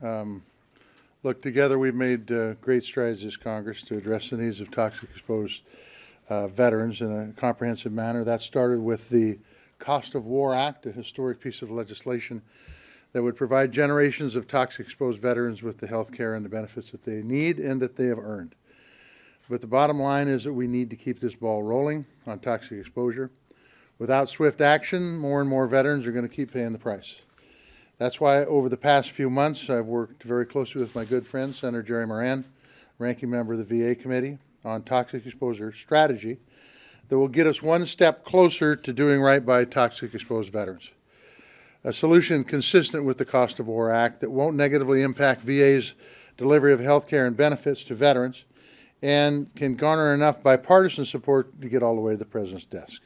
Look, together we've made great strides this Congress to address the needs of toxic exposed veterans in a comprehensive manner. That started with the Cost of War Act, a historic piece of legislation that would provide generations of toxic exposed veterans with the health care and the benefits that they need and that they have earned. But the bottom line is that we need to keep this ball rolling on toxic exposure. Without swift action, more and more veterans are going to keep paying the price. That's why over the past few months, I've worked very closely with my good friend, Senator Jerry Moran, ranking member of the VA committee, on toxic exposure strategy that will get us one step closer to doing right by toxic exposed veterans. A solution consistent with the Cost of War Act that won't negatively impact VA's delivery of health care and benefits to veterans and can garner enough bipartisan support to get all the way to the President's desk.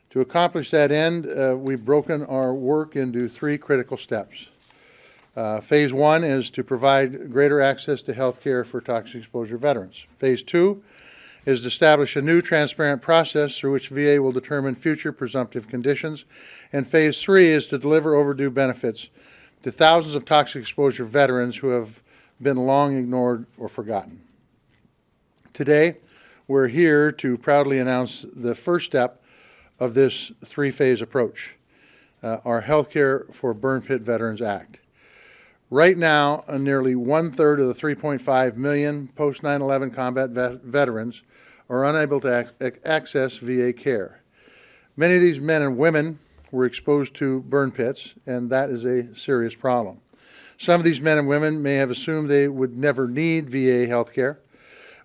To accomplish that end, we've broken our work into three critical steps. Phase one is to provide greater access to health care for toxic exposure veterans. Phase two is to establish a new transparent process through which VA will determine future presumptive conditions. And phase three is to deliver overdue benefits to thousands of toxic exposure veterans who have been long ignored or forgotten. Today, we're here to proudly announce the first step of this three-phase approach, our Healthcare for Burn Pit Veterans Act. Right now, nearly one-third of the 3.5 million post-9/11 combat veterans are unable to access VA care. Many of these men and women were exposed to burn pits, and that is a serious problem. Some of these men and women may have assumed they would never need VA health care,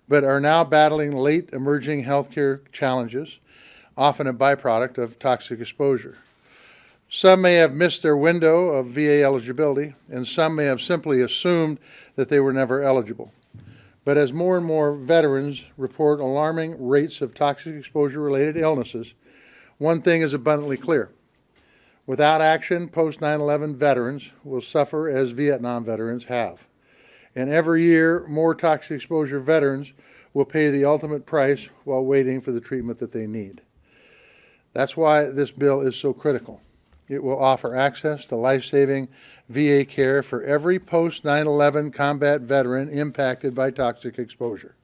but are now battling late emerging health care challenges, often a byproduct of toxic exposure. Some may have missed their window of VA eligibility, and some may have simply assumed that they were never eligible. But as more and more veterans report alarming rates of toxic exposure-related illnesses, one thing is abundantly clear. Without action, post-9/11 veterans will suffer as Vietnam veterans have. And every year, more toxic exposure veterans will pay the ultimate price while waiting for the treatment that they need. That's why this bill is so critical. It will offer access to life-saving VA care for every post-9/11 combat veteran impacted by toxic exposure.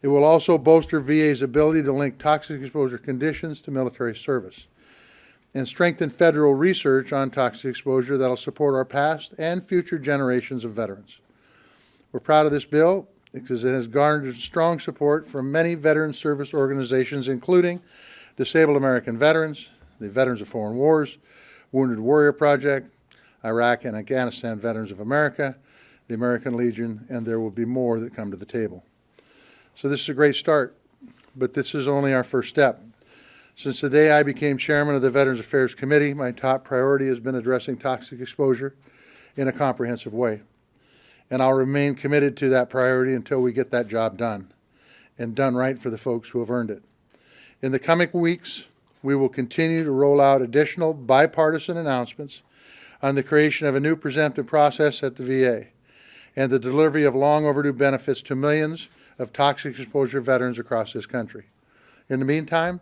It will also bolster VA's ability to link toxic exposure conditions to military service and strengthen federal research on toxic exposure that will support our past and future generations of veterans. We're proud of this bill because it has garnered strong support from many veteran service organizations, including Disabled American Veterans, the Veterans of Foreign Wars, Wounded Warrior Project, Iraq and Afghanistan Veterans of America, the American Legion, and there will be more that come to the table. So this is a great start, but this is only our first step. Since the day I became chairman of the Veterans Affairs Committee, my top priority has been addressing toxic exposure in a comprehensive way. And I'll remain committed to that priority until we get that job done, and done right for the folks who have earned it. In the coming weeks, we will continue to roll out additional bipartisan announcements on the creation of a new presumptive process at the VA and the delivery of long overdue benefits to millions of toxic exposure veterans across this country. In the meantime,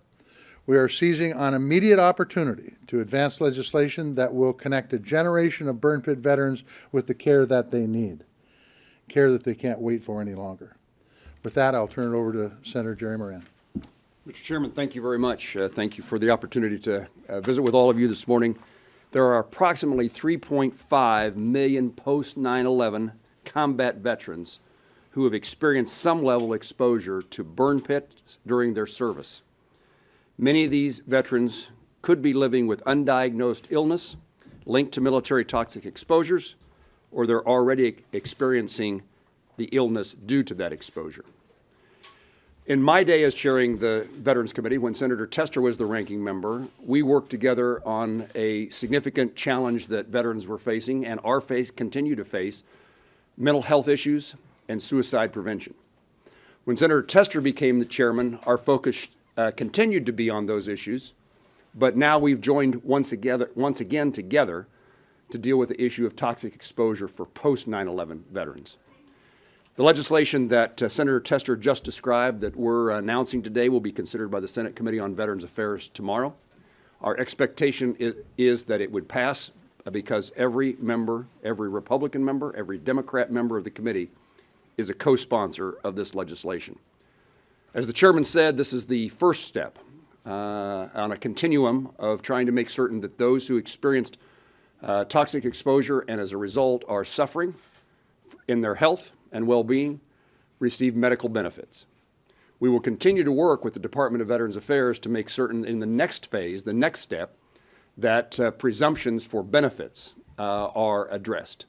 we are seizing on immediate opportunity to advance legislation that will connect a generation of burn pit veterans with the care that they need, care that they can't wait for any longer. With that, I'll turn it over to Senator Jerry Moran. Mr. Chairman, thank you very much. Thank you for the opportunity to visit with all of you this morning. There are approximately 3.5 million post-9/11 combat veterans who have experienced some level of exposure to burn pits during their service. Many of these veterans could be living with undiagnosed illness linked to military toxic exposures, or they're already experiencing the illness due to that exposure. In my day as chairing the Veterans Committee, when Senator Tester was the ranking member, we worked together on a significant challenge that veterans were facing and continue to face, mental health issues and suicide prevention. When Senator Tester became the chairman, our focus continued to be on those issues, but now we've joined once again together to deal with the issue of toxic exposure for post-9/11 veterans. The legislation that Senator Tester just described that we're announcing today will be considered by the Senate Committee on Veterans Affairs tomorrow. Our expectation is that it would pass because every member, every Republican member, every Democrat member of the committee is a co-sponsor of this legislation. As the chairman said, this is the first step on a continuum of trying to make certain that those who experienced toxic exposure and as a result are suffering in their health and well-being receive medical benefits. We will continue to work with the Department of Veterans Affairs to make certain in the next phase, the next step, that presumptions for benefits are addressed.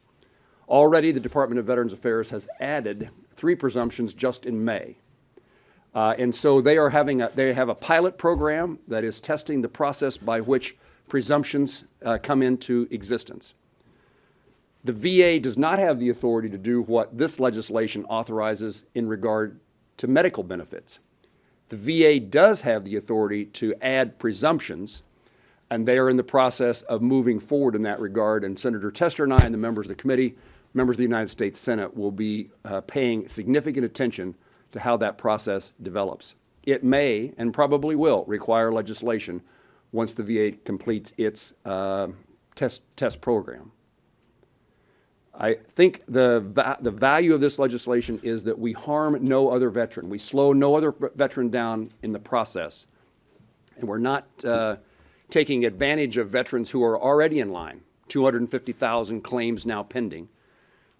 Already, the Department of Veterans Affairs has added 3 presumptions just in May. And so they have a pilot program that is testing the process by which presumptions come into existence. The VA does not have the authority to do what this legislation authorizes in regard to medical benefits. The VA does have the authority to add presumptions, and they are in the process of moving forward in that regard. And Senator Tester and I and the members of the committee, members of the United States Senate, will be paying significant attention to how that process develops. It may and probably will require legislation once the VA completes its test program. I think the value of this legislation is that we harm no other veteran. We slow no other veteran down in the process. And we're not taking advantage of veterans who are already in line, 250,000 claims now pending.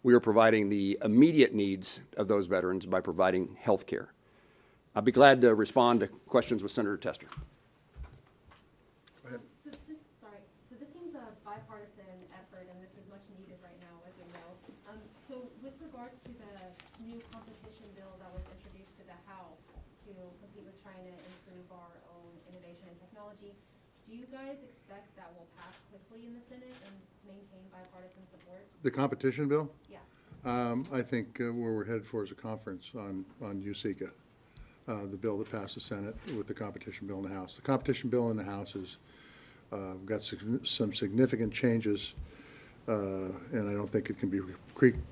We are providing the immediate needs of those veterans by providing health care. I'll be glad to respond to questions with Senator Tester. So this seems a bipartisan effort, and this is much needed right now, as we know. So with regards to the new competition bill that was introduced to the House to compete with China and improve our own innovation and technology, do you guys expect that will pass quickly in the Senate and maintain bipartisan support? The competition bill? Yeah. I think where we're headed for is a conference on USICA, the bill that passed the Senate with the competition bill in the House. The competition bill in the House has got some significant changes, and I don't think it can be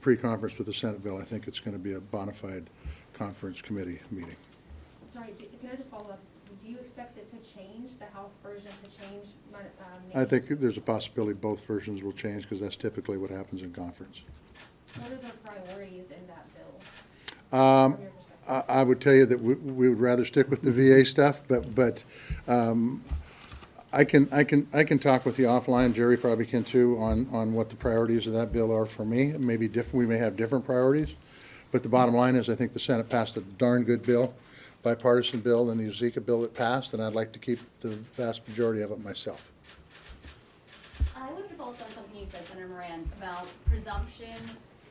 pre-conference with the Senate bill. I think it's going to be a bona fide conference committee meeting. Sorry, can I just follow up? Do you expect it to change, the House version to change? I think there's a possibility both versions will change because that's typically what happens in conference. What are the priorities in that bill? From your perspective? I would tell you that we would rather stick with the VA stuff, but I can talk with you offline. Jerry probably can too on what the priorities of that bill are for me. It may be different. We may have different priorities, but the bottom line is I think the Senate passed a darn good bill, bipartisan bill, and the USICA bill that passed, and I'd like to keep the vast majority of it myself. I wanted to follow up on something you said, Senator Moran, about presumption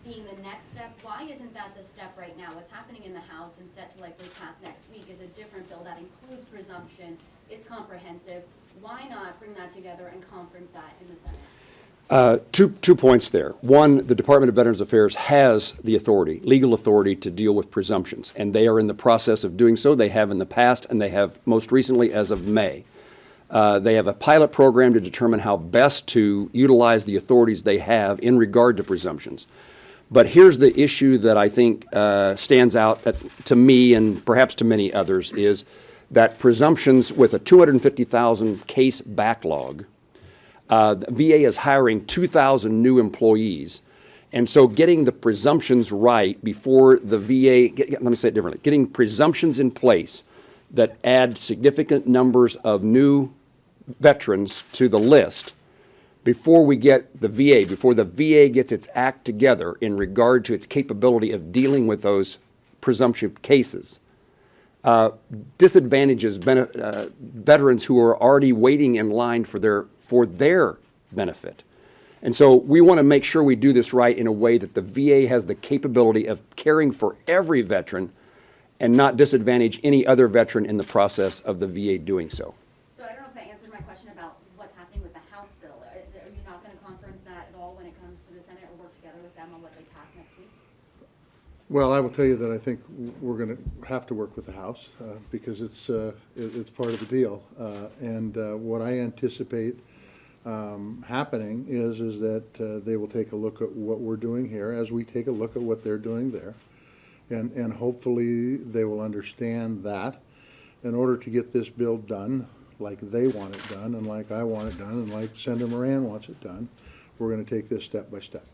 being the next step. Why isn't that the step right now? What's happening in the House and set to likely pass next week is a different bill that includes presumption. It's comprehensive. Why not bring that together and conference that in the Senate? Two points there. One, the Department of Veterans Affairs has the authority, legal authority, to deal with presumptions, and they are in the process of doing so. They have in the past, and they have most recently as of May. They have a pilot program to determine how best to utilize the authorities they have in regard to presumptions. But here's the issue that I think stands out to me and perhaps to many others is that presumptions with a 250,000 case backlog, the VA is hiring 2,000 new employees. And so getting the presumptions right before the VA, let me say it differently, getting presumptions in place that add significant numbers of new veterans to the list before we get the VA, before the VA gets its act together in regard to its capability of dealing with those presumption cases, disadvantages veterans who are already waiting in line for their benefit. And so we want to make sure we do this right in a way that the VA has the capability of caring for every veteran and not disadvantage any other veteran in the process of the VA doing so. So I don't know if that answered my question about what's happening with the House bill. Are you not going to conference that at all when it comes to the Senate or work together with them on what they pass next week? Well, I will tell you that I think we're going to have to work with the House because it's part of the deal. And what I anticipate happening is that they will take a look at what we're doing here as we take a look at what they're doing there. And hopefully they will understand that in order to get this bill done like they want it done and like I want it done and like Senator Moran wants it done, we're going to take this step by step.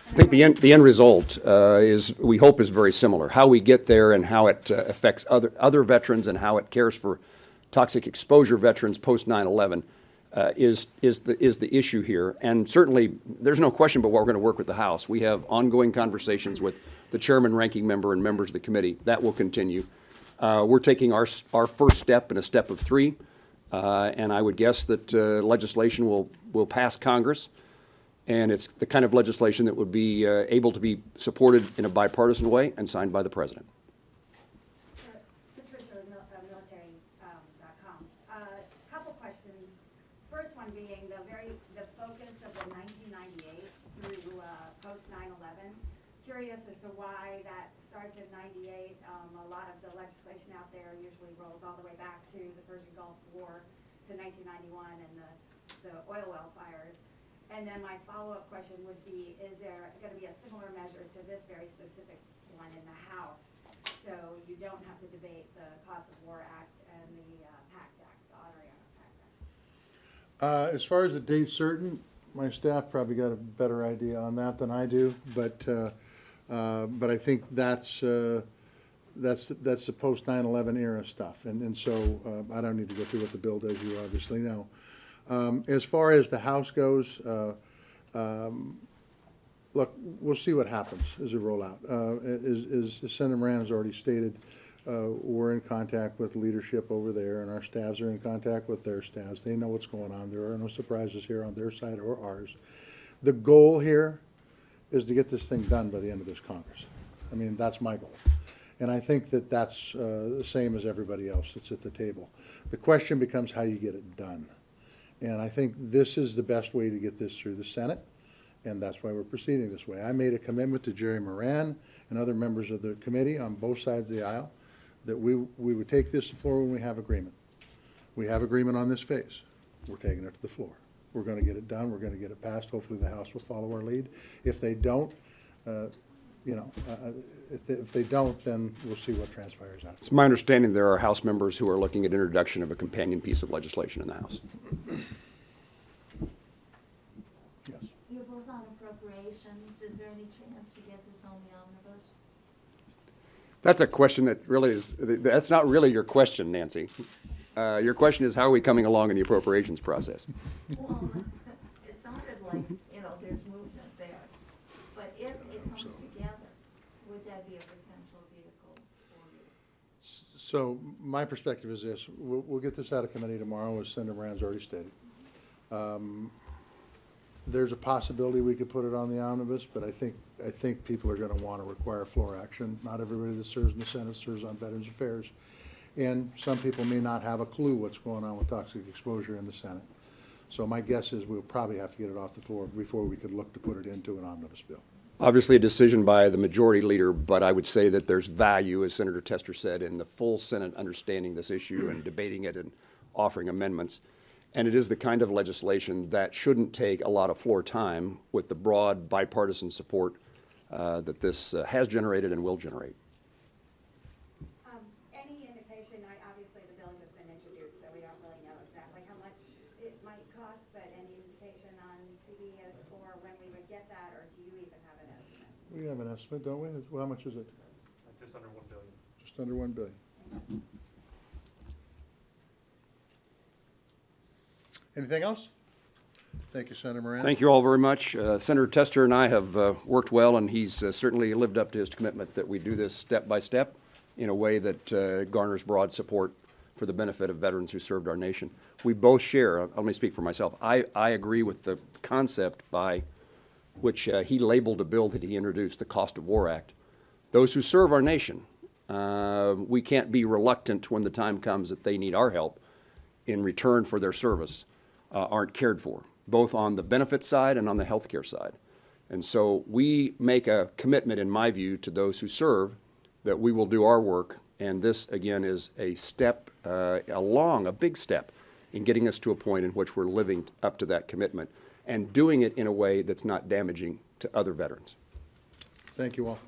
I think the end result we hope is very similar. How we get there and how it affects other veterans and how it cares for toxic exposure veterans post 9/11 is the issue here. And certainly, there's no question but what we're going to work with the House. We have ongoing conversations with the chairman, ranking member, and members of the committee. That will continue. We're taking our first step in a step of 3, and I would guess that legislation will pass Congress. And it's the kind of legislation that would be able to be supported in a bipartisan way and signed by the president. Military.com. Couple questions. First one being the focus of the 1998 through post 9/11. Curious as to why that starts in 98. A lot of the legislation out there usually rolls all the way back to the Persian Gulf War to 1991 and the oil well fires. And then my follow-up question would be, is there going to be a similar measure to this very specific one in the House? So you don't have to debate the Cost of War Act and the PACT Act, the Honoriana PACT Act. As far as the date certain, my staff probably got a better idea on that than I do, but I think that's the post 9/11 era stuff, and so I don't need to go through what the bill does. You obviously know. As far as the House goes, look, we'll see what happens as we roll out. As Senator Moran has already stated, we're in contact with leadership over there, and our staffs are in contact with their staffs. They know what's going on. There are no surprises here on their side or ours. The goal here is to get this thing done by the end of this Congress. I mean, that's my goal. And I think that that's the same as everybody else that's at the table. The question becomes how you get it done. And I think this is the best way to get this through the Senate, and that's why we're proceeding this way. I made a commitment to Jerry Moran and other members of the committee on both sides of the aisle that we would take this to the floor when we have agreement. We have agreement on this phase. We're taking it to the floor. We're going to get it done. We're going to get it passed. Hopefully the House will follow our lead. If they don't, if they don't, then we'll see what transpires out. It's my understanding there are House members who are looking at introduction of a companion piece of legislation in the House. Yes. You're both on appropriations. Is there any chance to get this on the omnibus? That's a question that's not really your question, Nancy. Your question is, how are we coming along in the appropriations process? Well, it sounded like, there's movement there. But if it comes together, would that be a potential vehicle for you? So my perspective is this. We'll get this out of committee tomorrow, as Senator Moran's already stated. There's a possibility we could put it on the omnibus, but I think people are going to want to require floor action. Not everybody that serves in the Senate serves on Veterans Affairs. And some people may not have a clue what's going on with toxic exposure in the Senate. So my guess is we'll probably have to get it off the floor before we could look to put it into an omnibus bill. Obviously a decision by the majority leader, but I would say that there's value, as Senator Tester said, in the full Senate understanding this issue and debating it and offering amendments. And it is the kind of legislation that shouldn't take a lot of floor time with the broad bipartisan support that this has generated and will generate. Any indication, obviously the bill has been introduced, so we don't really know exactly how much it might cost, but any indication on CBS or when we would get that, or do you even have an estimate? We have an estimate, don't we? Well, how much is it? Just under $1 billion. Just under $1 billion. Anything else? Thank you, Senator Moran. Thank you all very much. Senator Tester and I have worked well, and he's certainly lived up to his commitment that we do this step by step in a way that garners broad support for the benefit of veterans who served our nation. We both share, let me speak for myself, I agree with the concept by which he labeled a bill that he introduced, the Cost of War Act. Those who serve our nation, we can't be reluctant when the time comes that they need our help in return for their service, aren't cared for, both on the benefit side and on the healthcare side. And so we make a commitment, in my view, to those who serve that we will do our work, and this, again, is a step a big step in getting us to a point in which we're living up to that commitment and doing it in a way that's not damaging to other veterans. Thank you all.